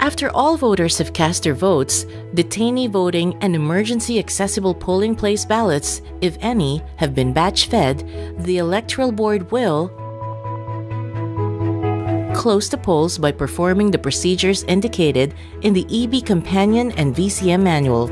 After all voters have cast their votes, detainee voting and emergency accessible polling place ballots, if any, have been batch-fed, the Electoral Board will close the polls by performing the procedures indicated in the EB Companion and VCM Manual.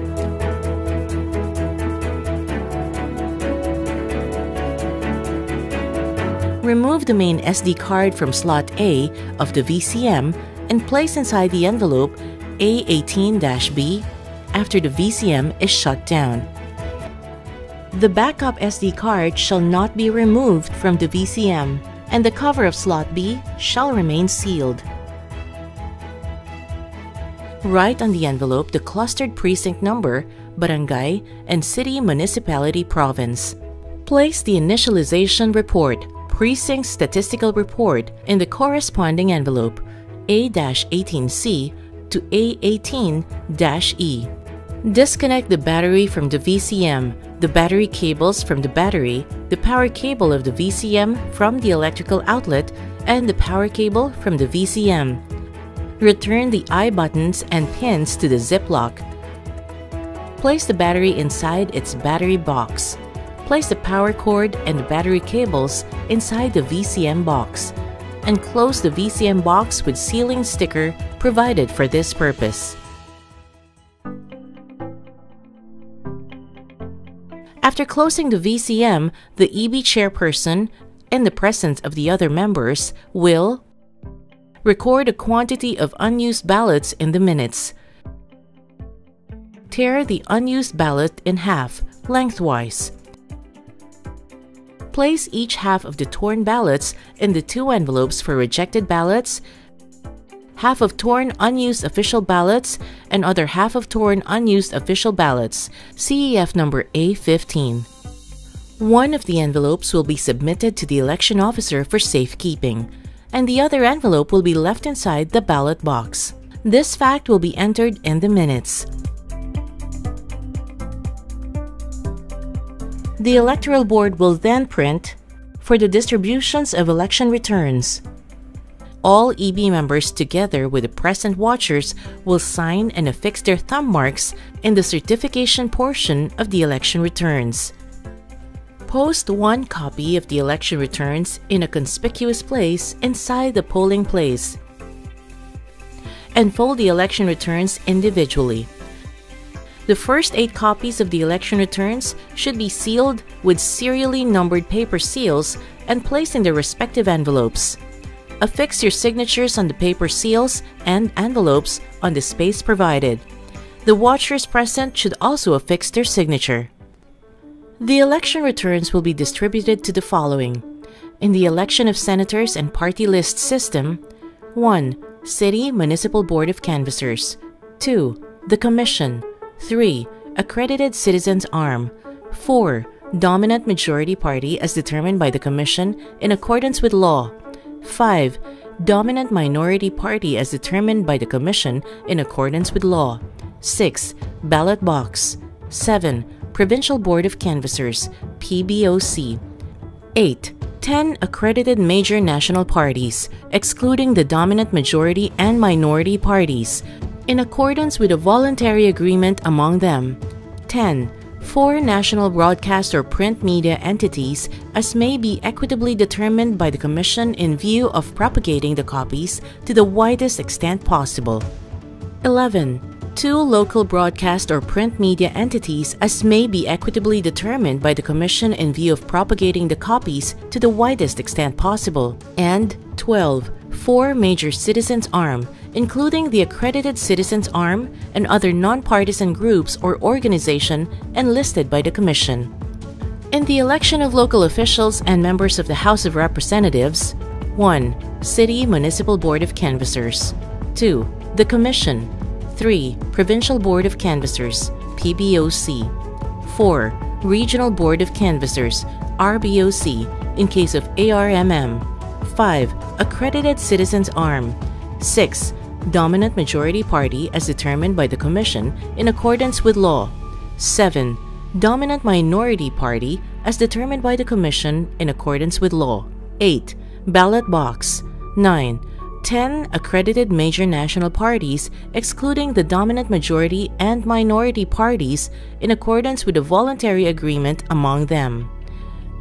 Remove the main SD card from slot A of the VCM and place inside the envelope A18-B after the VCM is shut down. The backup SD card shall not be removed from the VCM, and the cover of slot B shall remain sealed. Write on the envelope the clustered precinct number, barangay, and city, municipality, province. Place the initialization report, precinct statistical report, in the corresponding envelope A-18C to A18-E. Disconnect the battery from the VCM, the battery cables from the battery, the power cable of the VCM from the electrical outlet, and the power cable from the VCM. Return the I buttons and pins to the Ziploc. Place the battery inside its battery box. Place the power cord and the battery cables inside the VCM box, and close the VCM box with sealing sticker provided for this purpose. After closing the VCM, the EB chairperson, in the presence of the other members, will record a quantity of unused ballots in the minutes. Tear the unused ballot in half, lengthwise. Place each half of the torn ballots in the two envelopes for rejected ballots, half of torn unused official ballots, and other half of torn unused official ballots, CEF number A15. One of the envelopes will be submitted to the election officer for safekeeping, and the other envelope will be left inside the ballot box. This fact will be entered in the minutes. The Electoral Board will then print for the distributions of election returns. All EB members, together with the present watchers, will sign and affix their thumb marks in the certification portion of the election returns. Post one copy of the election returns in a conspicuous place inside the polling place, and fold the election returns individually. The first 8 copies of the election returns should be sealed with serially numbered paper seals and placed in their respective envelopes. Affix your signatures on the paper seals and envelopes on the space provided. The watchers present should also affix their signature. The election returns will be distributed to the following. In the election of senators and party list system: 1. City Municipal Board of Canvassers. 2. The Commission. 3. Accredited Citizens Arm. 4. Dominant Majority Party as determined by the Commission in accordance with law. 5. Dominant Minority Party as determined by the Commission in accordance with law. 6. Ballot Box. 7. Provincial Board of Canvassers, PBOC. 8. 10 accredited major national parties, excluding the dominant majority and minority parties, in accordance with a voluntary agreement among them. 10. 4 national broadcast or print media entities as may be equitably determined by the Commission in view of propagating the copies to the widest extent possible. 11. 2 local broadcast or print media entities as may be equitably determined by the Commission in view of propagating the copies to the widest extent possible. And 12. 4 major citizens' arm, including the Accredited Citizens Arm and other non-partisan groups or organization enlisted by the Commission. In the election of local officials and members of the House of Representatives: 1. City Municipal Board of Canvassers. 2. The Commission. 3. Provincial Board of Canvassers, PBOC. 4. Regional Board of Canvassers, RBOC, in case of ARMM. 5. Accredited Citizens Arm. 6. Dominant Majority Party as determined by the Commission in accordance with law. 7. Dominant Minority Party as determined by the Commission in accordance with law. 8. Ballot Box. 9. 10 accredited major national parties, excluding the dominant majority and minority parties, in accordance with a voluntary agreement among them.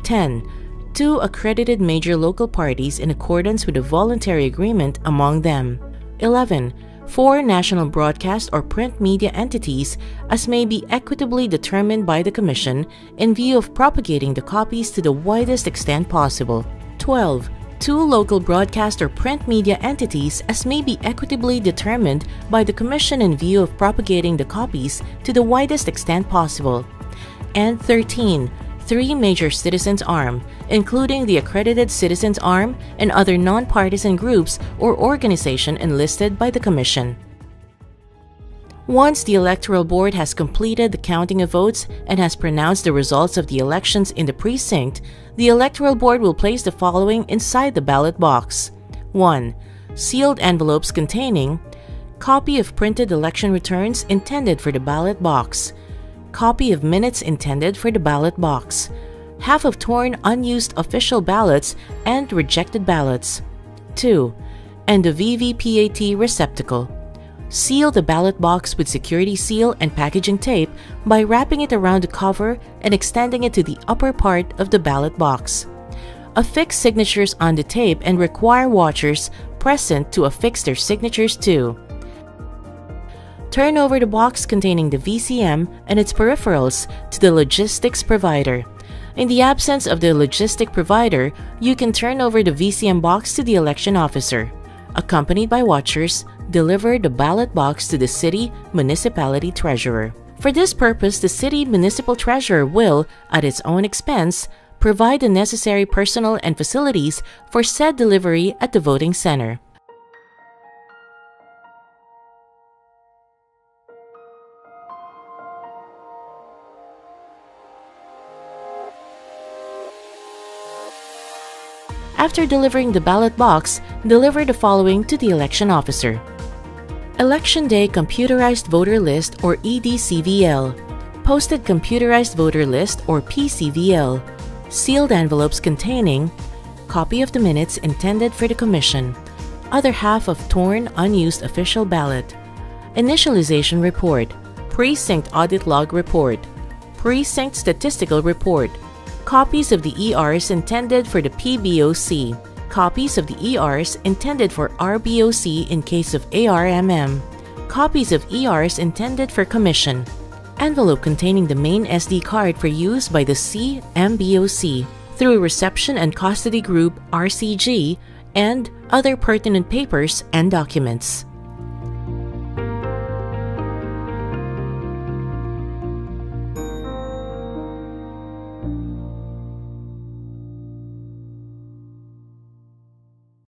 10. 2 accredited major local parties in accordance with a voluntary agreement among them. 11. 4 national broadcast or print media entities as may be equitably determined by the Commission in view of propagating the copies to the widest extent possible. 12. 2 local broadcast or print media entities as may be equitably determined by the Commission in view of propagating the copies to the widest extent possible. And 13. 3 major citizens' arm, including the accredited citizens' arm and other non-partisan groups or organization enlisted by the Commission. Once the Electoral Board has completed the counting of votes and has pronounced the results of the elections in the precinct, the Electoral Board will place the following inside the ballot box. 1. Sealed envelopes containing copy of printed election returns intended for the ballot box, copy of minutes intended for the ballot box, half of torn unused official ballots and rejected ballots. 2. And the VVPAT receptacle. Seal the ballot box with security seal and packaging tape by wrapping it around the cover and extending it to the upper part of the ballot box. Affix signatures on the tape and require watchers present to affix their signatures too. Turn over the box containing the VCM and its peripherals to the logistics provider. In the absence of the logistic provider, you can turn over the VCM box to the election officer. Accompanied by watchers, deliver the ballot box to the city municipality treasurer. For this purpose, the city municipal treasurer will, at its own expense, provide the necessary personnel and facilities for said delivery at the voting center. After delivering the ballot box, deliver the following to the election officer. Election Day Computerized Voter List or EDCVL, Posted Computerized Voter List or PCVL, sealed envelopes containing copy of the minutes intended for the Commission, other half of torn unused official ballot, initialization report, precinct audit log report, precinct statistical report, copies of the ERs intended for the PBOC, copies of the ERs intended for RBOC in case of ARMM, copies of ERs intended for Commission, envelope containing the main SD card for use by the CMBOC through Reception and Custody Group RCG, and other pertinent papers and documents.